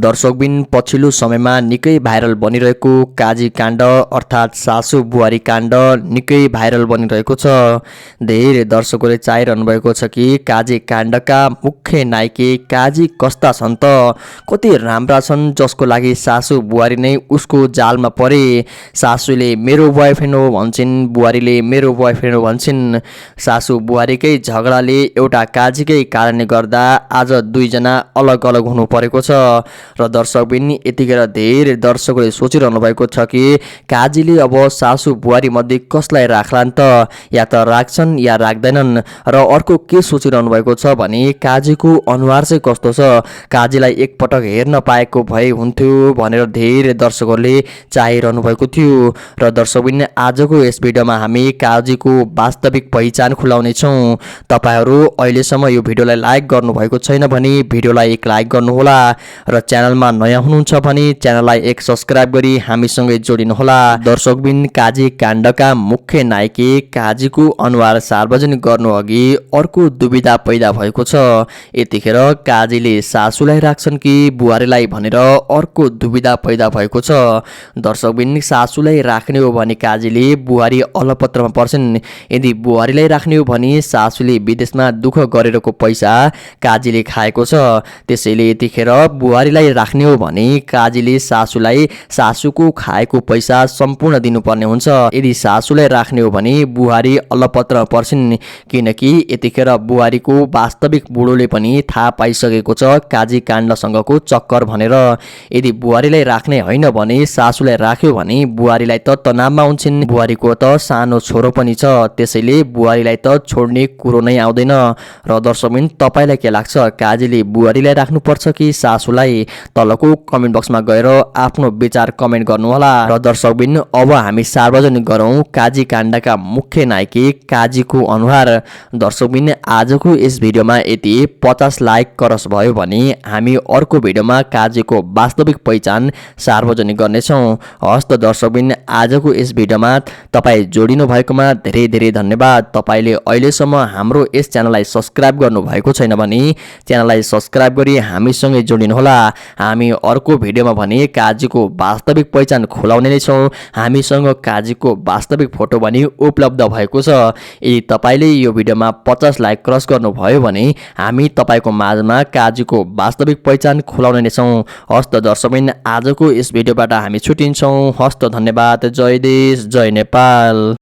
दर्शकबिन पछिल्लो समयमा निकै भाइरल बनिरहेको काजी काण्ड अर्थात् सासू बुहारी काण्ड निकै भाइरल बनिरहेको छ। धेरै दर्शकहरूले चाहिरहनु भएको छ कि काजी काण्डका मुख्य नायकी काजी कस्ता छन् त, कति राम्रा छन् जसको लागि सासू बुहारी नै उसको जालमा परे। सासूले मेरो बोयफ्रेन्ड हो भन्छन्, बुहारीले मेरो बोयफ्रेन्ड हो भन्छन्। सासू बुहारीकै झगडाले एउटा काजीकै कारणले गर्दा आज दुईजना अलग अलग हुनु परेको छ र दर्शकबिन यतिखेर धेरै दर्शकहरूले सोचिरहनु भएको छ कि काजीले अब सासू बुहारी मध्ये कसलाई राख्लान् त, या त राख्छन् या राख्दैनन्। र अर्को के सोचिरहनु भएको छ भने काजीको अनुहार चाहिँ कस्तो छ, काजीलाई एकपटक हेर्न पाएको भए हुन्थ्यो भनेर धेरै दर्शकहरूले चाहिरहनु भएको थियो। र दर्शकबिन आजको यस भिडियोमा हामी काजीको वास्तविक पहिचान खुलाउने छौँ। तपाईहरू अहिलेसम्म यो भिडियोलाई लाइक गर्नुभएको छैन भने भिडियोलाई एक लाइक गर्नुहोला र च्यानलमा नयाँ हुनुहुन्छ भने च्यानललाई एक सब्स्क्राइब गरी हामीसँगै जोडिनुहोला। दर्शकबिन काजी काण्डका मुख्य नायकी काजीको अनुहार सार्वजनिक गर्नु अघि अर्को दुविधा पैदा भएको छ। यतिखेर काजीले सासूलाई राख्छन् कि बुहारीलाई भनेर अर्को दुविधा पैदा भएको छ। दर्शकबिन सासूलाई राख्ने हो भने काजीले बुहारी अलपत्रमा पर्छन्, यदि बुहारीलाई राख्ने हो भने सासूले विदेशमा दुःख गरेरको पैसा काजीले खाएको छ। त्यसैले यतिखेर बुहारीलाई राख्ने हो भने काजीले सासूलाई सासूको खाएको पैसा सम्पूर्ण दिनुपर्ने हुन्छ। यदि सासूलाई राख्ने हो भने बुहारी अलपत्र पर्छन्, किनकि यतिखेर बुहारीको वास्तविक बुढोले पनि थाहा पाइसकेको छ काजी काण्डसँगको चक्कर भनेर। यदि बुहारीलाई राख्ने होइन भने सासूलाई राख्यो भने बुहारीलाई त तनावमा हुन्छन्, बुहारीको त सानो छोरो पनि छ, त्यसैले बुहारीलाई त छोड्ने कुरो नै आउँदैन। र दर्शकबिन तपाईँलाई के लाग्छ, काजीले बुहारीलाई राख्नुपर्छ कि सासूलाई? तलको कमेन्ट बक्समा गएर आफ्नो विचार कमेन्ट गर्नुहोला। र दर्शकबिन अब हामी सार्वजनिक गरौँ काजी काण्डका मुख्य नायकी काजीको अनुहार। दर्शकबिन आजको यस भिडियोमा यदि 50 लाइक क्रस भयो भने हामी अर्को भिडियोमा काजीको वास्तविक पहिचान सार्वजनिक गर्नेछौँ। हस् त दर्शकबिन आजको यस भिडियोमा तपाईँ जोडिनु भएकोमा धेरै धेरै धन्यवाद। तपाईँले अहिलेसम्म हाम्रो यस च्यानललाई सब्स्क्राइब गर्नुभएको छैन भने च्यानललाई सब्स्क्राइब गरी हामीसँगै जोडिनुहोला। हामी अर्को भिडियोमा भने काजीको वास्तविक पहिचान खुलाउने नै छौँ। हामीसँग काजीको वास्तविक फोटो पनि उपलब्ध भएको छ। यदि तपाईँले यो भिडियोमा 50 लाइक क्रस गर्नुभयो भने हामी तपाईँको माझमा काजीको वास्तविक पहिचान खुलाउने नै छौँ। हस्त दर्शकबिन आजको यस भिडियोबाट हामी छुटिन्छौँ। हस्त धन्यवाद। जय देश जय नेपाल।